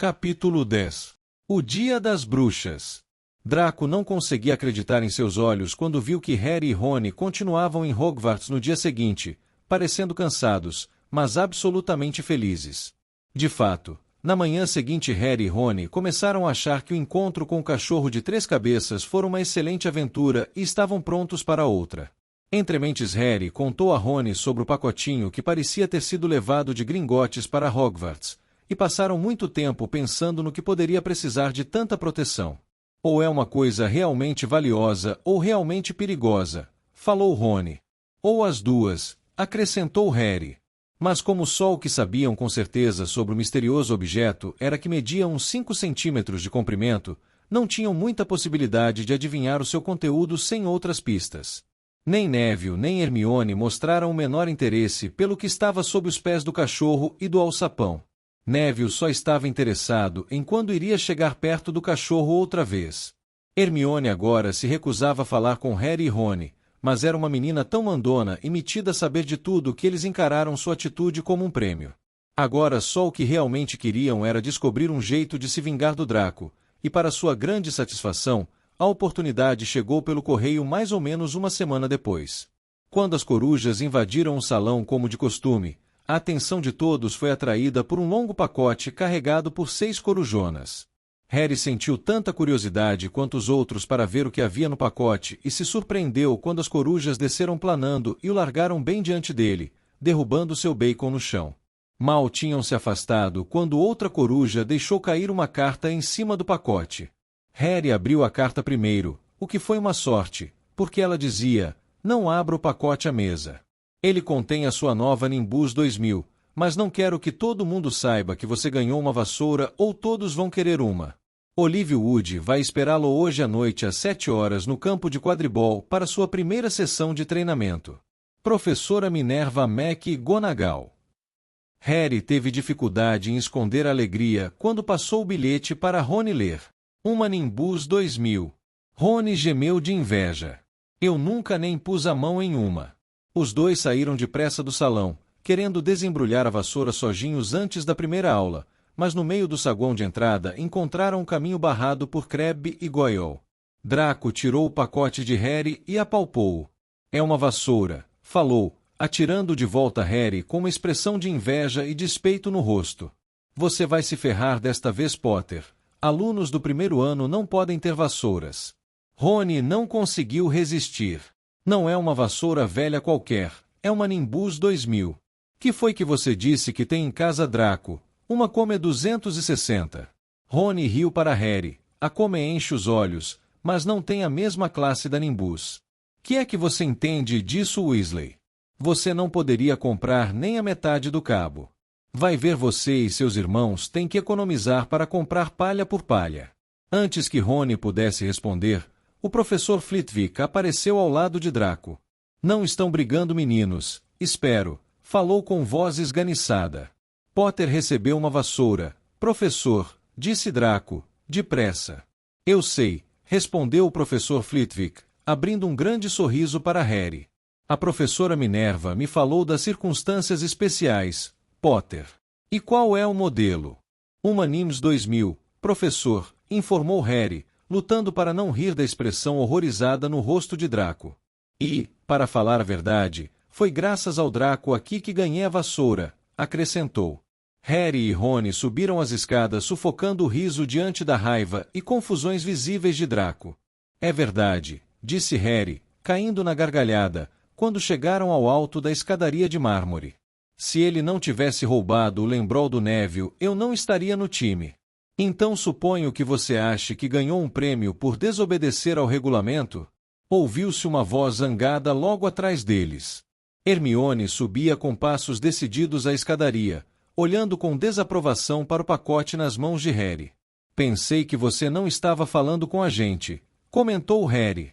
Capítulo 10. O Dia das Bruxas. Draco não conseguia acreditar em seus olhos quando viu que Harry e Rony continuavam em Hogwarts no dia seguinte, parecendo cansados, mas absolutamente felizes. De fato, na manhã seguinte Harry e Rony começaram a achar que o encontro com o cachorro de 3 cabeças fora uma excelente aventura e estavam prontos para outra. Entre mentes Harry contou a Rony sobre o pacotinho que parecia ter sido levado de Gringotts para Hogwarts, e passaram muito tempo pensando no que poderia precisar de tanta proteção. Ou é uma coisa realmente valiosa ou realmente perigosa, falou Rony. Ou as duas, acrescentou Harry. Mas como só o que sabiam com certeza sobre o misterioso objeto era que media uns 5 centímetros de comprimento, não tinham muita possibilidade de adivinhar o seu conteúdo sem outras pistas. Nem Neville nem Hermione mostraram o menor interesse pelo que estava sob os pés do cachorro e do alçapão. Neville só estava interessado em quando iria chegar perto do cachorro outra vez. Hermione agora se recusava a falar com Harry e Rony, mas era uma menina tão mandona e metida a saber de tudo que eles encararam sua atitude como um prêmio. Agora só o que realmente queriam era descobrir um jeito de se vingar do Draco, e para sua grande satisfação, a oportunidade chegou pelo correio mais ou menos uma semana depois. Quando as corujas invadiram o salão como de costume, a atenção de todos foi atraída por um longo pacote carregado por 6 corujonas. Harry sentiu tanta curiosidade quanto os outros para ver o que havia no pacote e se surpreendeu quando as corujas desceram planando e o largaram bem diante dele, derrubando seu bacon no chão. Mal tinham se afastado quando outra coruja deixou cair uma carta em cima do pacote. Harry abriu a carta primeiro, o que foi uma sorte, porque ela dizia: "Não abra o pacote à mesa. Ele contém a sua nova Nimbus 2000, mas não quero que todo mundo saiba que você ganhou uma vassoura ou todos vão querer uma. Olivia Wood vai esperá-lo hoje à noite às 7 horas no campo de quadribol para sua primeira sessão de treinamento. Professora Minerva McGonagall." Harry teve dificuldade em esconder a alegria quando passou o bilhete para Rony ler. Uma Nimbus 2000. Rony gemeu de inveja. "Eu nunca nem pus a mão em uma." Os dois saíram depressa do salão, querendo desembrulhar a vassoura sozinhos antes da primeira aula, mas no meio do saguão de entrada encontraram um caminho barrado por Crabbe e Goyle. Draco tirou o pacote de Harry e apalpou-o. "É uma vassoura", falou, atirando de volta Harry com uma expressão de inveja e despeito no rosto. "Você vai se ferrar desta vez, Potter. Alunos do primeiro ano não podem ter vassouras." Rony não conseguiu resistir. "Não é uma vassoura velha qualquer, é uma Nimbus 2000. Que foi que você disse que tem em casa, Draco? Uma Come 260. Rony riu para Harry. "A Come enche os olhos, mas não tem a mesma classe da Nimbus. Que é que você entende disso, Weasley? Você não poderia comprar nem a metade do cabo. Vai ver, você e seus irmãos têm que economizar para comprar palha por palha." Antes que Rony pudesse responder, o professor Flitwick apareceu ao lado de Draco. "Não estão brigando, meninos, espero", falou com voz esganiçada. "Potter recebeu uma vassoura, professor", disse Draco, depressa. "Eu sei", respondeu o professor Flitwick, abrindo um grande sorriso para Harry. "A professora Minerva me falou das circunstâncias especiais, Potter." "E qual é o modelo?" "Uma Nimbus 2000, professor", informou Harry, lutando para não rir da expressão horrorizada no rosto de Draco. "E, para falar a verdade, foi graças ao Draco aqui que ganhei a vassoura", acrescentou. Harry e Rony subiram as escadas sufocando o riso diante da raiva e confusões visíveis de Draco. "É verdade", disse Harry, caindo na gargalhada, quando chegaram ao alto da escadaria de mármore. "Se ele não tivesse roubado o lembrol do Neville, eu não estaria no time." "Então suponho que você ache que ganhou um prêmio por desobedecer ao regulamento?" Ouviu-se uma voz zangada logo atrás deles. Hermione subia com passos decididos a escadaria, olhando com desaprovação para o pacote nas mãos de Harry. "Pensei que você não estava falando com a gente", comentou Harry.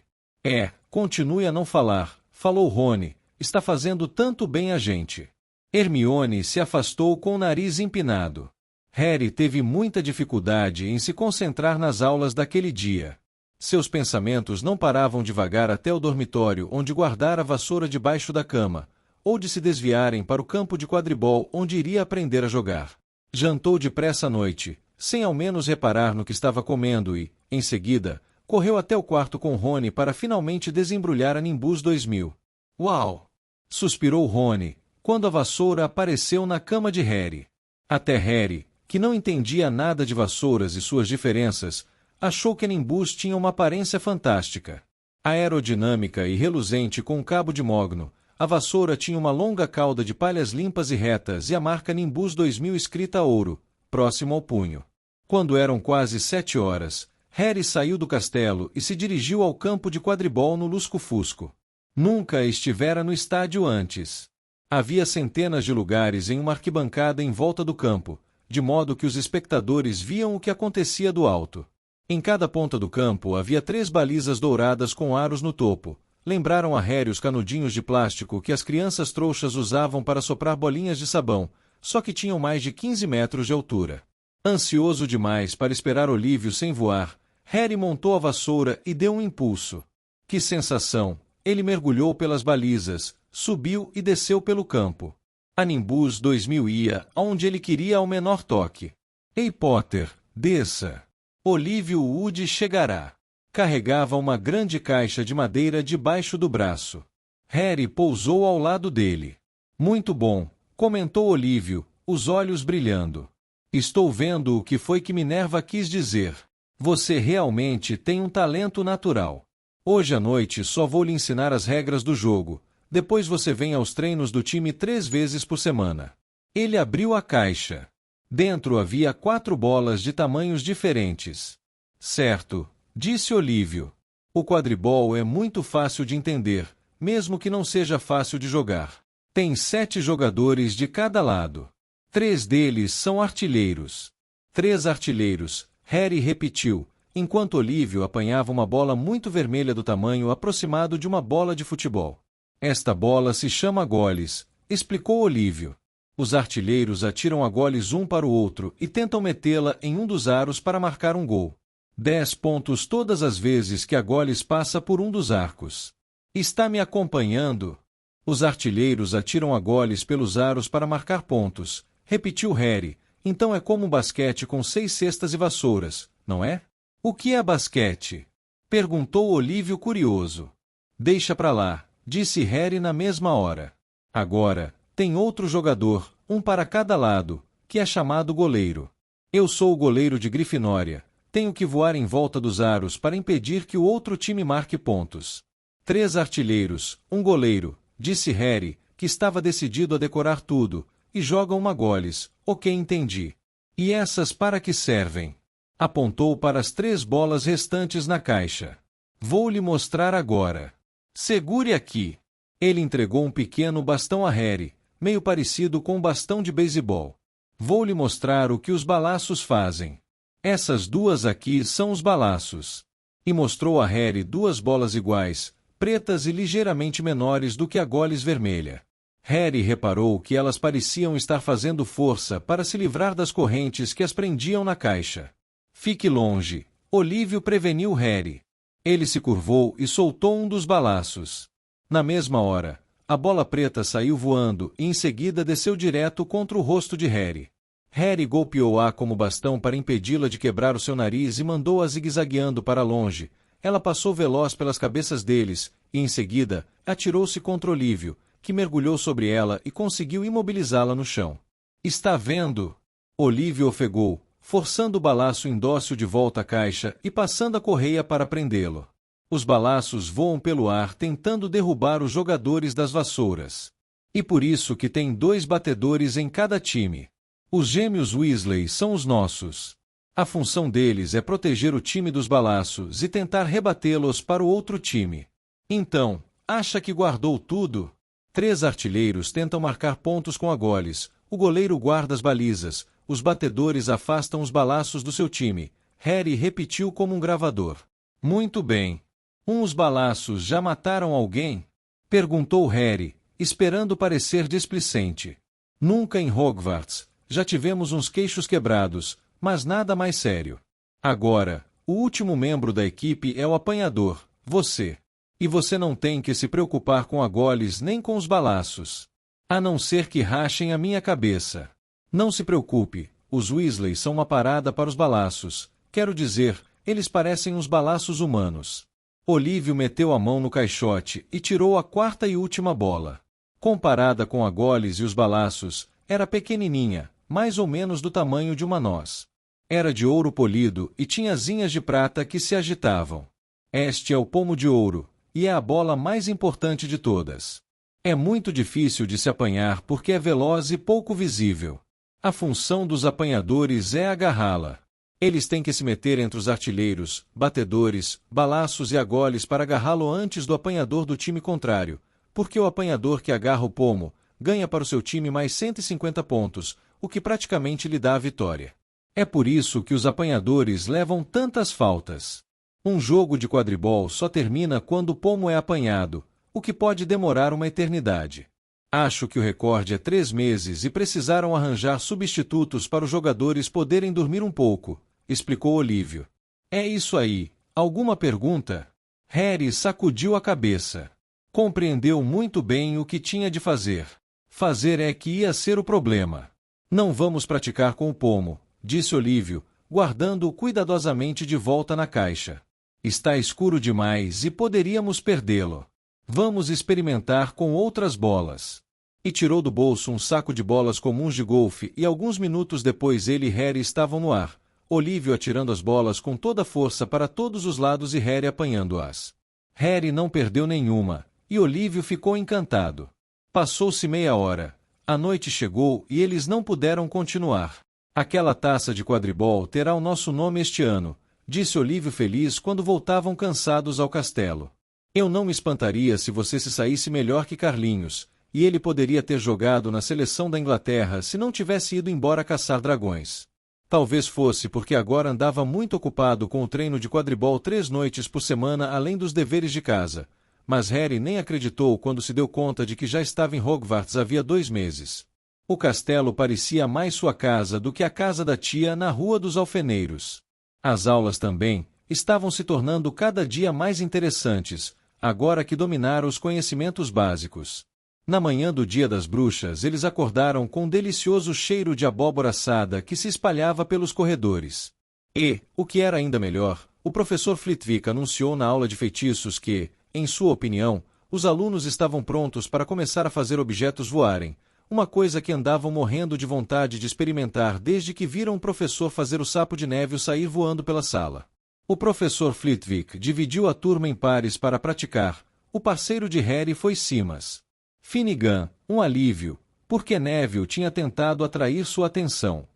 Continue a não falar", falou Rony, "está fazendo tanto bem a gente." Hermione se afastou com o nariz empinado. Harry teve muita dificuldade em se concentrar nas aulas daquele dia. Seus pensamentos não paravam de vagar até o dormitório onde guardara a vassoura debaixo da cama, ou de se desviarem para o campo de quadribol onde iria aprender a jogar. Jantou depressa à noite, sem ao menos reparar no que estava comendo e, em seguida, correu até o quarto com Rony para finalmente desembrulhar a Nimbus 2000. Uau! Suspirou Rony, quando a vassoura apareceu na cama de Harry. Até Harry, que não entendia nada de vassouras e suas diferenças, achou que a Nimbus tinha uma aparência fantástica. Aerodinâmica e reluzente com um cabo de mogno, a vassoura tinha uma longa cauda de palhas limpas e retas e a marca Nimbus 2000 escrita a ouro, próximo ao punho. Quando eram quase 7 horas, Harry saiu do castelo e se dirigiu ao campo de quadribol no Lusco-Fusco. Nunca estivera no estádio antes. Havia centenas de lugares em uma arquibancada em volta do campo, de modo que os espectadores viam o que acontecia do alto. Em cada ponta do campo havia 3 balizas douradas com aros no topo. Lembraram a Harry os canudinhos de plástico que as crianças trouxas usavam para soprar bolinhas de sabão, só que tinham mais de 15 metros de altura. Ansioso demais para esperar Olívio sem voar, Harry montou a vassoura e deu um impulso. Que sensação! Ele mergulhou pelas balizas, subiu e desceu pelo campo. A Nimbus 2000 ia aonde ele queria ao menor toque. Ei, Potter, desça! Olívio Wood chegará. Carregava uma grande caixa de madeira debaixo do braço. Harry pousou ao lado dele. Muito bom, comentou Olívio, os olhos brilhando. Estou vendo o que foi que Minerva quis dizer. Você realmente tem um talento natural. Hoje à noite só vou lhe ensinar as regras do jogo. Depois você vem aos treinos do time 3 vezes por semana. Ele abriu a caixa. Dentro havia 4 bolas de tamanhos diferentes. Certo, disse Olívio. O quadribol é muito fácil de entender, mesmo que não seja fácil de jogar. Tem 7 jogadores de cada lado. 3 deles são artilheiros. 3 artilheiros, Harry repetiu, enquanto Olívio apanhava uma bola muito vermelha do tamanho aproximado de uma bola de futebol. Esta bola se chama goles, explicou Olívio. Os artilheiros atiram a goles um para o outro e tentam metê-la em um dos aros para marcar um gol. 10 pontos todas as vezes que a goles passa por um dos arcos. Está me acompanhando? Os artilheiros atiram a goles pelos aros para marcar pontos, repetiu Harry. Então é como um basquete com 6 cestas e vassouras, não é? O que é basquete? Perguntou Olívio curioso. Deixa pra lá, disse Harry na mesma hora. Agora, tem outro jogador, um para cada lado, que é chamado goleiro. Eu sou o goleiro de Grifinória. Tenho que voar em volta dos aros para impedir que o outro time marque pontos. 3 artilheiros, um goleiro, disse Harry, que estava decidido a decorar tudo, e jogam uma goles, ok, entendi. E essas para que servem? Apontou para as 3 bolas restantes na caixa. Vou lhe mostrar agora. Segure aqui. Ele entregou um pequeno bastão a Harry, meio parecido com um bastão de beisebol. Vou lhe mostrar o que os balaços fazem. Essas 2 aqui são os balaços. E mostrou a Harry 2 bolas iguais, pretas e ligeiramente menores do que a goles vermelha. Harry reparou que elas pareciam estar fazendo força para se livrar das correntes que as prendiam na caixa. Fique longe, Olívio preveniu Harry. Ele se curvou e soltou um dos balaços. Na mesma hora, a bola preta saiu voando e em seguida desceu direto contra o rosto de Harry. Harry golpeou-a como bastão para impedi-la de quebrar o seu nariz e mandou-a zigue-zagueando para longe. Ela passou veloz pelas cabeças deles e, em seguida, atirou-se contra Olívio, que mergulhou sobre ela e conseguiu imobilizá-la no chão. Está vendo? Olívio ofegou, forçando o balaço indócil de volta à caixa e passando a correia para prendê-lo. Os balaços voam pelo ar tentando derrubar os jogadores das vassouras. E por isso que tem 2 batedores em cada time. Os gêmeos Weasley são os nossos. A função deles é proteger o time dos balaços e tentar rebatê-los para o outro time. Então, acha que guardou tudo? 3 artilheiros tentam marcar pontos com a goles, o goleiro guarda as balizas, os batedores afastam os balaços do seu time. Harry repetiu como um gravador. Muito bem. Os balaços já mataram alguém? Perguntou Harry, esperando parecer displicente. Nunca em Hogwarts. Já tivemos uns queixos quebrados, mas nada mais sério. Agora, o último membro da equipe é o apanhador, você. E você não tem que se preocupar com a goles nem com os balaços. A não ser que rachem a minha cabeça. Não se preocupe, Os Weasley são uma parada para os balaços. Quero dizer, eles parecem uns balaços humanos. Olívio meteu a mão no caixote e tirou a quarta e última bola. Comparada com a Goles e os balaços, era pequenininha, mais ou menos do tamanho de uma noz. Era de ouro polido e tinha asinhas de prata que se agitavam. Este é o pomo de ouro, e é a bola mais importante de todas. É muito difícil de se apanhar porque é veloz e pouco visível. A função dos apanhadores é agarrá-la. Eles têm que se meter entre os artilheiros, batedores, balaços e agoles para agarrá-lo antes do apanhador do time contrário, porque o apanhador que agarra o pomo ganha para o seu time mais 150 pontos, o que praticamente lhe dá a vitória. É por isso que os apanhadores levam tantas faltas. Um jogo de quadribol só termina quando o pomo é apanhado, o que pode demorar uma eternidade. Acho que o recorde é 3 meses e precisaram arranjar substitutos para os jogadores poderem dormir um pouco, explicou Olívio. É isso aí. Alguma pergunta? Harry sacudiu a cabeça. Compreendeu muito bem o que tinha de fazer. Fazer é que ia ser o problema. Não vamos praticar com o pomo, disse Olívio, guardando-o cuidadosamente de volta na caixa. Está escuro demais e poderíamos perdê-lo. Vamos experimentar com outras bolas. E tirou do bolso um saco de bolas comuns de golfe e alguns minutos depois ele e Harry estavam no ar, Olívio atirando as bolas com toda a força para todos os lados e Harry apanhando-as. Harry não perdeu nenhuma, e Olívio ficou encantado. Passou-se meia hora. A noite chegou e eles não puderam continuar. Aquela taça de quadribol terá o nosso nome este ano, disse Olívio feliz quando voltavam cansados ao castelo. Eu não me espantaria se você se saísse melhor que Carlinhos, e ele poderia ter jogado na seleção da Inglaterra se não tivesse ido embora caçar dragões. Talvez fosse porque agora andava muito ocupado com o treino de quadribol 3 noites por semana além dos deveres de casa, mas Harry nem acreditou quando se deu conta de que já estava em Hogwarts havia 2 meses. O castelo parecia mais sua casa do que a casa da tia na Rua dos Alfeneiros. As aulas também estavam se tornando cada dia mais interessantes, agora que dominaram os conhecimentos básicos. Na manhã do Dia das Bruxas eles acordaram com um delicioso cheiro de abóbora assada que se espalhava pelos corredores. E, o que era ainda melhor, o professor Flitwick anunciou na aula de feitiços que, em sua opinião, os alunos estavam prontos para começar a fazer objetos voarem, uma coisa que andavam morrendo de vontade de experimentar desde que viram o professor fazer o sapo de neve sair voando pela sala. O professor Flitwick dividiu a turma em pares para praticar. O parceiro de Harry foi Simas Finnegan, um alívio, porque Neville tinha tentado atrair sua atenção.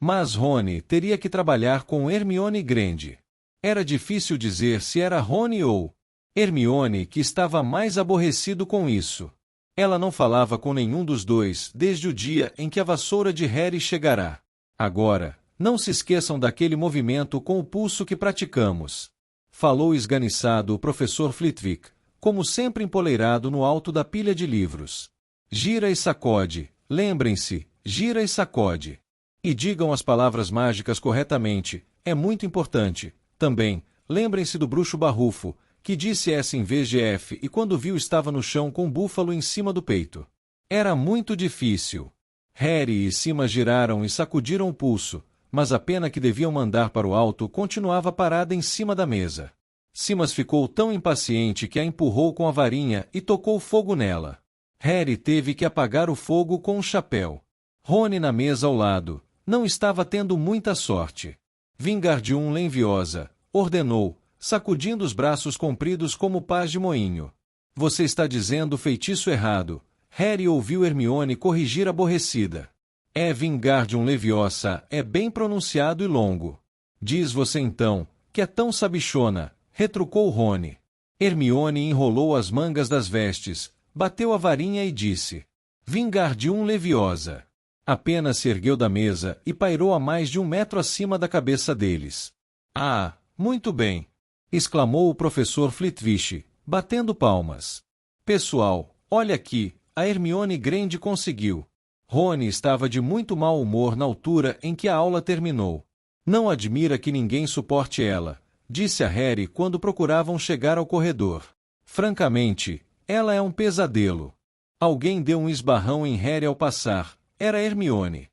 Mas Rony teria que trabalhar com Hermione Granger. Era difícil dizer se era Rony ou Hermione que estava mais aborrecido com isso. Ela não falava com nenhum dos dois desde o dia em que a vassoura de Harry chegará. Agora, não se esqueçam daquele movimento com o pulso que praticamos. Falou esganiçado o professor Flitwick, como sempre empoleirado no alto da pilha de livros. Gira e sacode, lembrem-se, gira e sacode. E digam as palavras mágicas corretamente, é muito importante. Também, lembrem-se do bruxo barrufo, que disse S em vez de F e quando viu estava no chão com um búfalo em cima do peito. Era muito difícil. Harry e Simas giraram e sacudiram o pulso, mas a pena que deviam mandar para o alto continuava parada em cima da mesa. Simas ficou tão impaciente que a empurrou com a varinha e tocou fogo nela. Harry teve que apagar o fogo com um chapéu. Rony na mesa ao lado não estava tendo muita sorte. Wingardium Leviosa, ordenou, sacudindo os braços compridos como pás de moinho. Você está dizendo o feitiço errado. Harry ouviu Hermione corrigir aborrecida. É Wingardium Leviosa, é bem pronunciado e longo. Diz você então, que é tão sabichona, retrucou Rony. Hermione enrolou as mangas das vestes, bateu a varinha e disse: Wingardium Leviosa. Apenas se ergueu da mesa e pairou a mais de 1 metro acima da cabeça deles. Ah, muito bem! Exclamou o professor Flitwick, batendo palmas. Pessoal, olha aqui, a Hermione Granger conseguiu. Rony estava de muito mau humor na altura em que a aula terminou. Não admira que ninguém suporte ela, disse a Harry quando procuravam chegar ao corredor. Francamente, ela é um pesadelo. Alguém deu um esbarrão em Harry ao passar. Era Hermione.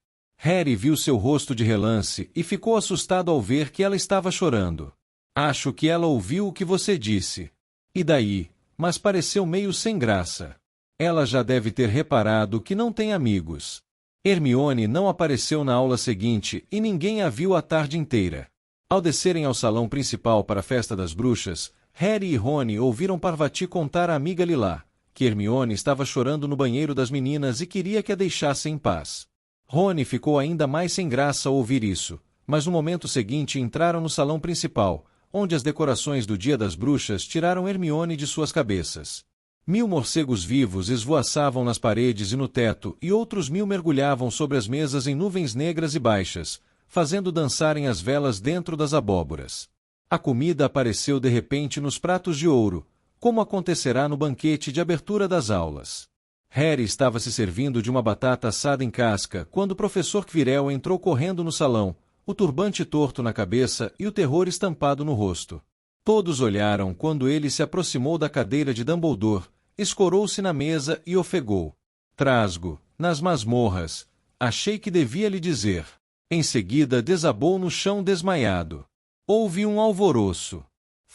Harry viu seu rosto de relance e ficou assustado ao ver que ela estava chorando. Acho que ela ouviu o que você disse. E daí? Mas pareceu meio sem graça. Ela já deve ter reparado que não tem amigos. Hermione não apareceu na aula seguinte e ninguém a viu a tarde inteira. Ao descerem ao salão principal para a festa das bruxas, Harry e Rony ouviram Parvati contar à amiga Lilá que Hermione estava chorando no banheiro das meninas e queria que a deixasse em paz. Rony ficou ainda mais sem graça ao ouvir isso, mas no momento seguinte entraram no salão principal, onde as decorações do Dia das Bruxas tiraram Hermione de suas cabeças. 1000 morcegos vivos esvoaçavam nas paredes e no teto, e outros 1000 mergulhavam sobre as mesas em nuvens negras e baixas, fazendo dançarem as velas dentro das abóboras. A comida apareceu de repente nos pratos de ouro, como acontecerá no banquete de abertura das aulas. Harry estava se servindo de uma batata assada em casca quando o professor Quirrell entrou correndo no salão, o turbante torto na cabeça e o terror estampado no rosto. Todos olharam quando ele se aproximou da cadeira de Dumbledore, escorou-se na mesa e ofegou. Trasgo, nas masmorras, achei que devia lhe dizer. Em seguida desabou no chão desmaiado. Houve um alvoroço.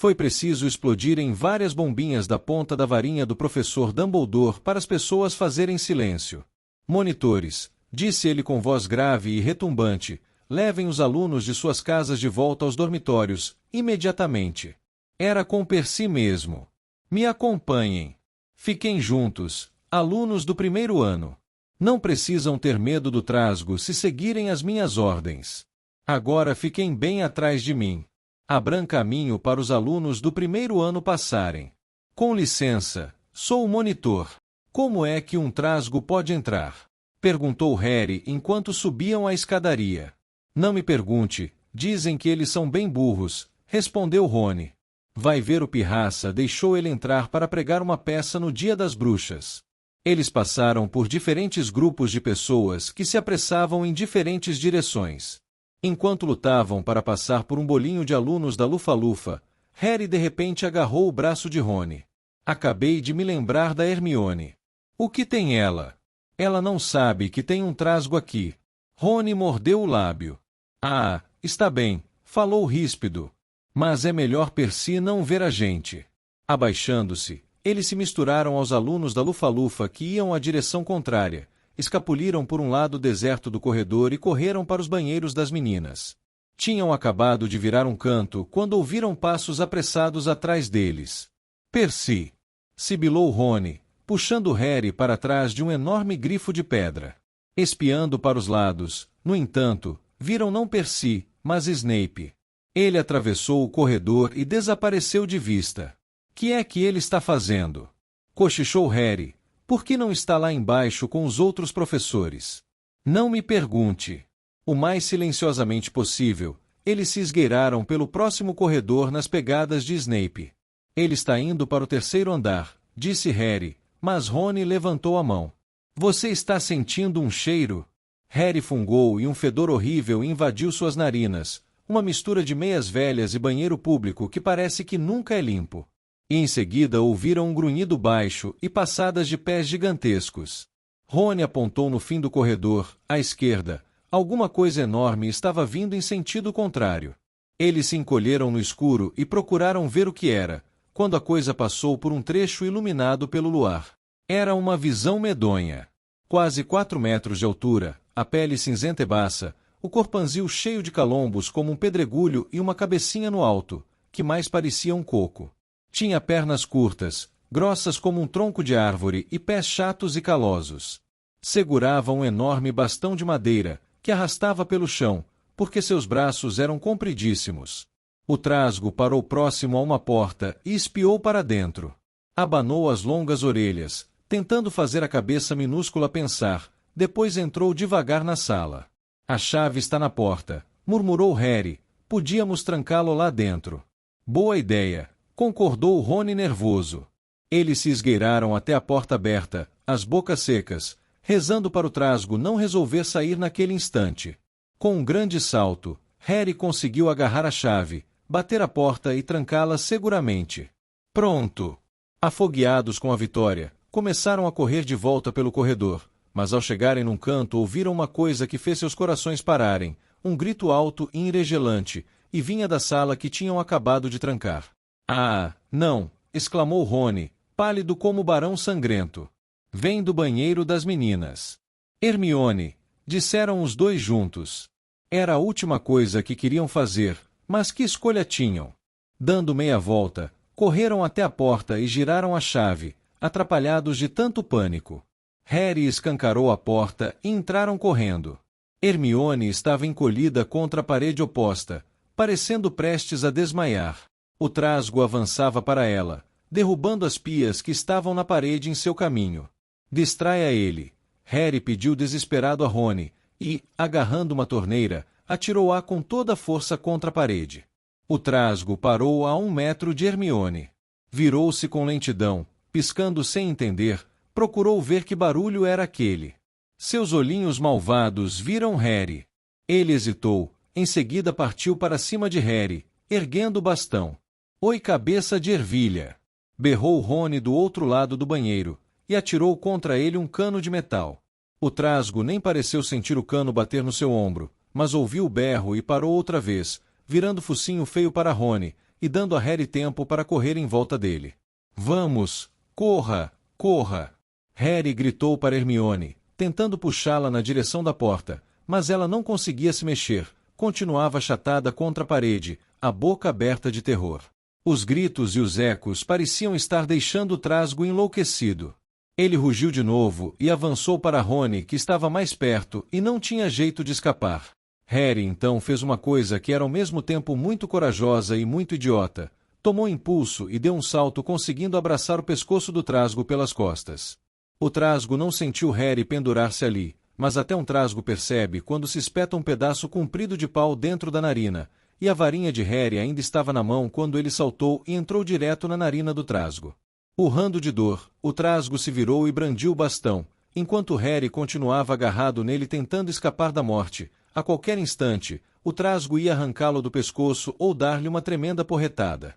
Foi preciso explodirem várias bombinhas da ponta da varinha do professor Dumbledore para as pessoas fazerem silêncio. Monitores, disse ele com voz grave e retumbante, levem os alunos de suas casas de volta aos dormitórios, imediatamente. Era com Percy mesmo. Me acompanhem. Fiquem juntos, alunos do primeiro ano. Não precisam ter medo do trasgo se seguirem as minhas ordens. Agora fiquem bem atrás de mim. Abram caminho para os alunos do primeiro ano passarem. Com licença, sou o monitor. Como é que um trasgo pode entrar? Perguntou Harry enquanto subiam a escadaria. Não me pergunte, dizem que eles são bem burros, respondeu Rony. Vai ver o Pirraça deixou ele entrar para pregar uma peça no Dia das Bruxas. Eles passaram por diferentes grupos de pessoas que se apressavam em diferentes direções. Enquanto lutavam para passar por um bolinho de alunos da Lufa-Lufa, Harry de repente agarrou o braço de Rony. Acabei de me lembrar da Hermione. O que tem ela? Ela não sabe que tem um trasgo aqui. Rony mordeu o lábio. Ah, está bem, falou ríspido. Mas é melhor Percy não ver a gente. Abaixando-se, eles se misturaram aos alunos da Lufa-Lufa que iam à direção contrária, escapuliram por um lado deserto do corredor e correram para os banheiros das meninas. Tinham acabado de virar um canto quando ouviram passos apressados atrás deles. Percy! Sibilou Rony, puxando Harry para trás de um enorme grifo de pedra. Espiando para os lados, no entanto, viram não Percy, mas Snape. Ele atravessou o corredor e desapareceu de vista. Que é que ele está fazendo? Cochichou Harry. Por que não está lá embaixo com os outros professores? Não me pergunte. O mais silenciosamente possível, eles se esgueiraram pelo próximo corredor nas pegadas de Snape. Ele está indo para o terceiro andar, disse Harry, mas Rony levantou a mão. Você está sentindo um cheiro? Harry fungou e um fedor horrível invadiu suas narinas, uma mistura de meias velhas e banheiro público que parece que nunca é limpo. E em seguida ouviram um grunhido baixo e passadas de pés gigantescos. Rony apontou no fim do corredor, à esquerda. Alguma coisa enorme estava vindo em sentido contrário. Eles se encolheram no escuro e procuraram ver o que era, quando a coisa passou por um trecho iluminado pelo luar. Era uma visão medonha. Quase 4 metros de altura, a pele cinzenta e baça, o corpanzil cheio de calombos como um pedregulho e uma cabecinha no alto, que mais parecia um coco. Tinha pernas curtas, grossas como um tronco de árvore e pés chatos e calosos. Segurava um enorme bastão de madeira, que arrastava pelo chão, porque seus braços eram compridíssimos. O trasgo parou próximo a uma porta e espiou para dentro. Abanou as longas orelhas, tentando fazer a cabeça minúscula pensar, depois entrou devagar na sala. A chave está na porta, murmurou Harry, podíamos trancá-lo lá dentro. Boa ideia. Concordou Rony nervoso. Eles se esgueiraram até a porta aberta, as bocas secas, rezando para o trasgo não resolver sair naquele instante. Com um grande salto, Harry conseguiu agarrar a chave, bater a porta e trancá-la seguramente. Pronto! Afogueados com a vitória, começaram a correr de volta pelo corredor, mas ao chegarem num canto ouviram uma coisa que fez seus corações pararem, um grito alto e enregelante, e vinha da sala que tinham acabado de trancar. Ah, não! Exclamou Rony, pálido como o barão sangrento. Vem do banheiro das meninas. Hermione, disseram os dois juntos. Era a última coisa que queriam fazer, mas que escolha tinham? Dando meia volta, correram até a porta e giraram a chave, atrapalhados de tanto pânico. Harry escancarou a porta e entraram correndo. Hermione estava encolhida contra a parede oposta, parecendo prestes a desmaiar. O trasgo avançava para ela, derrubando as pias que estavam na parede em seu caminho. Distraia ele. Harry pediu desesperado a Rony, e, agarrando uma torneira, atirou-a com toda a força contra a parede. O trasgo parou a 1 metro de Hermione. Virou-se com lentidão, piscando sem entender, procurou ver que barulho era aquele. Seus olhinhos malvados viram Harry. Ele hesitou, em seguida partiu para cima de Harry, erguendo o bastão. Oi, cabeça de ervilha! Berrou Rony do outro lado do banheiro, e atirou contra ele um cano de metal. O trasgo nem pareceu sentir o cano bater no seu ombro, mas ouviu o berro e parou outra vez, virando focinho feio para Rony, e dando a Harry tempo para correr em volta dele. Vamos! Corra! Corra! Harry gritou para Hermione, tentando puxá-la na direção da porta, mas ela não conseguia se mexer, continuava achatada contra a parede, a boca aberta de terror. Os gritos e os ecos pareciam estar deixando o trasgo enlouquecido. Ele rugiu de novo e avançou para Rony, que estava mais perto e não tinha jeito de escapar. Harry então fez uma coisa que era ao mesmo tempo muito corajosa e muito idiota. Tomou impulso e deu um salto, conseguindo abraçar o pescoço do trasgo pelas costas. O trasgo não sentiu Harry pendurar-se ali, mas até um trasgo percebe quando se espeta um pedaço comprido de pau dentro da narina, e a varinha de Harry ainda estava na mão quando ele saltou e entrou direto na narina do trasgo. Urrando de dor, o trasgo se virou e brandiu o bastão, enquanto Harry continuava agarrado nele tentando escapar da morte. A qualquer instante, o trasgo ia arrancá-lo do pescoço ou dar-lhe uma tremenda porretada.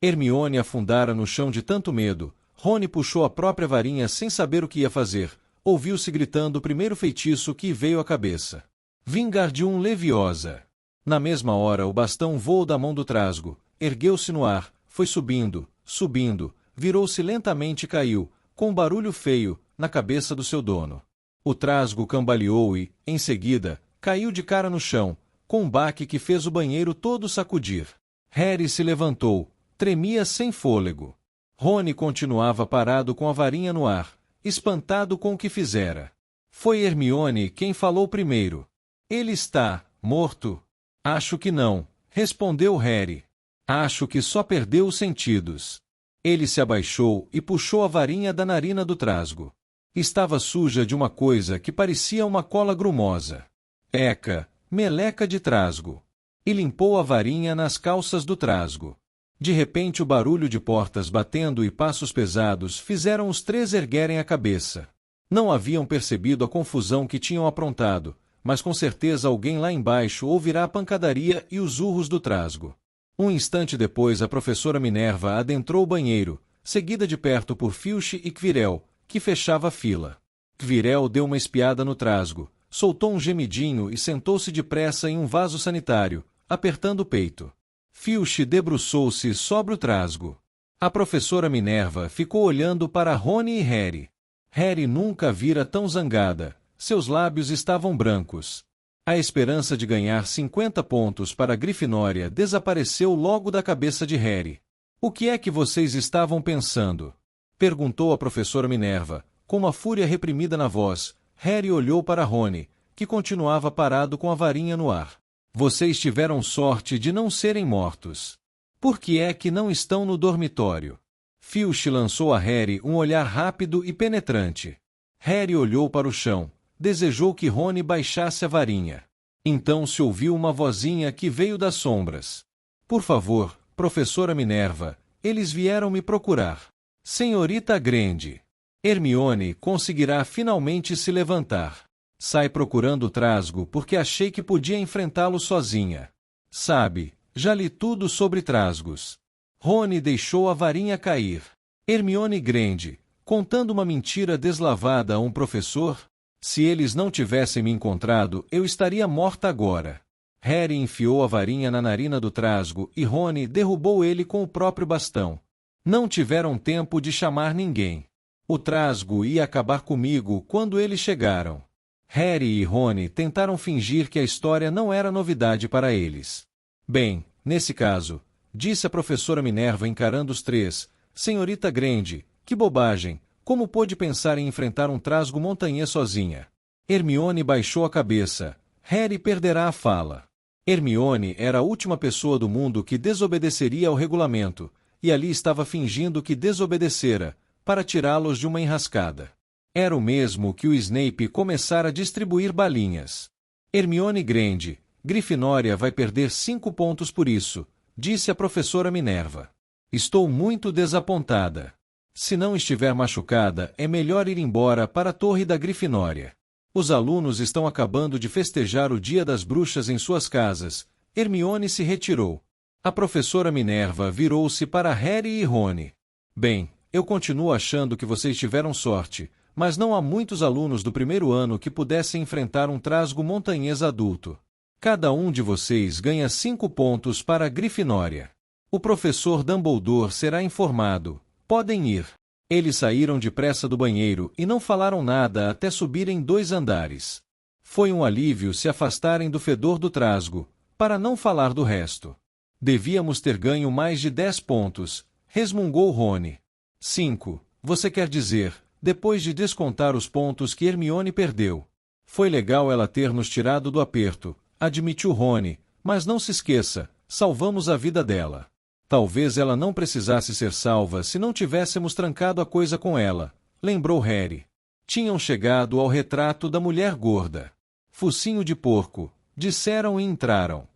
Hermione afundara no chão de tanto medo. Rony puxou a própria varinha sem saber o que ia fazer. Ouviu-se gritando o primeiro feitiço que veio à cabeça. Wingardium Leviosa. Na mesma hora o bastão voou da mão do trasgo, ergueu-se no ar, foi subindo, subindo, virou-se lentamente e caiu, com um barulho feio, na cabeça do seu dono. O trasgo cambaleou e, em seguida, caiu de cara no chão, com um baque que fez o banheiro todo sacudir. Harry se levantou, tremia sem fôlego. Rony continuava parado com a varinha no ar, espantado com o que fizera. Foi Hermione quem falou primeiro. Ele está morto? Acho que não, respondeu Harry. Acho que só perdeu os sentidos. Ele se abaixou e puxou a varinha da narina do trasgo. Estava suja de uma coisa que parecia uma cola grumosa. Eca, meleca de trasgo. E limpou a varinha nas calças do trasgo. De repente o barulho de portas batendo e passos pesados fizeram os três erguerem a cabeça. Não haviam percebido a confusão que tinham aprontado, mas com certeza alguém lá embaixo ouvirá a pancadaria e os urros do trasgo. Um instante depois a professora Minerva adentrou o banheiro, seguida de perto por Filch e Quirrell, que fechava a fila. Quirrell deu uma espiada no trasgo, soltou um gemidinho e sentou-se depressa em um vaso sanitário, apertando o peito. Filch debruçou-se sobre o trasgo. A professora Minerva ficou olhando para Rony e Harry. Harry nunca a vira tão zangada. Seus lábios estavam brancos. A esperança de ganhar 50 pontos para a Grifinória desapareceu logo da cabeça de Harry. O que é que vocês estavam pensando? Perguntou a professora Minerva, com uma fúria reprimida na voz. Harry olhou para Rony, que continuava parado com a varinha no ar. Vocês tiveram sorte de não serem mortos. Por que é que não estão no dormitório? Filch lançou a Harry um olhar rápido e penetrante. Harry olhou para o chão. Desejou que Rony baixasse a varinha. Então se ouviu uma vozinha que veio das sombras. Por favor, professora Minerva, eles vieram me procurar. Senhorita Grande. Hermione conseguirá finalmente se levantar. Sai procurando o trasgo porque achei que podia enfrentá-lo sozinha. Sabe, já li tudo sobre trasgos. Rony deixou a varinha cair. Hermione Grande, contando uma mentira deslavada a um professor? Se eles não tivessem me encontrado, eu estaria morta agora. Harry enfiou a varinha na narina do trasgo e Rony derrubou ele com o próprio bastão. Não tiveram tempo de chamar ninguém. O trasgo ia acabar comigo quando eles chegaram. Harry e Rony tentaram fingir que a história não era novidade para eles. Bem, nesse caso, disse a professora Minerva encarando os três, Senhorita Granger, que bobagem, como pôde pensar em enfrentar um trasgo montanhês sozinha? Hermione baixou a cabeça. Harry perderá a fala. Hermione era a última pessoa do mundo que desobedeceria ao regulamento, e ali estava fingindo que desobedecera, para tirá-los de uma enrascada. Era o mesmo que o Snape começara a distribuir balinhas. Hermione Granger, Grifinória vai perder 5 pontos por isso, disse a professora Minerva. Estou muito desapontada. Se não estiver machucada, é melhor ir embora para a Torre da Grifinória. Os alunos estão acabando de festejar o Dia das Bruxas em suas casas. Hermione se retirou. A professora Minerva virou-se para Harry e Rony. Bem, eu continuo achando que vocês tiveram sorte, mas não há muitos alunos do primeiro ano que pudessem enfrentar um trasgo montanhês adulto. Cada um de vocês ganha 5 pontos para a Grifinória. O professor Dumbledore será informado. Podem ir. Eles saíram depressa do banheiro e não falaram nada até subirem 2 andares. Foi um alívio se afastarem do fedor do trasgo, para não falar do resto. Devíamos ter ganho mais de 10 pontos, resmungou Rony. 5, você quer dizer, depois de descontar os pontos que Hermione perdeu. Foi legal ela ter nos tirado do aperto, admitiu Rony, mas não se esqueça, salvamos a vida dela. Talvez ela não precisasse ser salva se não tivéssemos trancado a coisa com ela, lembrou Harry. Tinham chegado ao retrato da mulher gorda. Focinho de porco, disseram e entraram.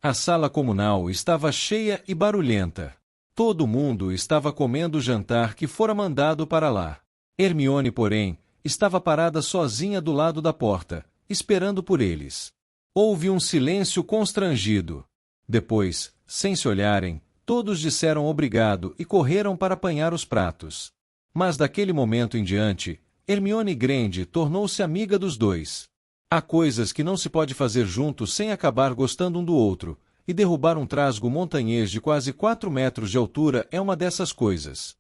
A sala comunal estava cheia e barulhenta. Todo mundo estava comendo o jantar que fora mandado para lá. Hermione, porém, estava parada sozinha do lado da porta, esperando por eles. Houve um silêncio constrangido. Depois, sem se olharem, todos disseram obrigado e correram para apanhar os pratos. Mas daquele momento em diante, Hermione Granger tornou-se amiga dos dois. Há coisas que não se pode fazer juntos sem acabar gostando um do outro, e derrubar um trasgo montanhês de quase 4 metros de altura é uma dessas coisas.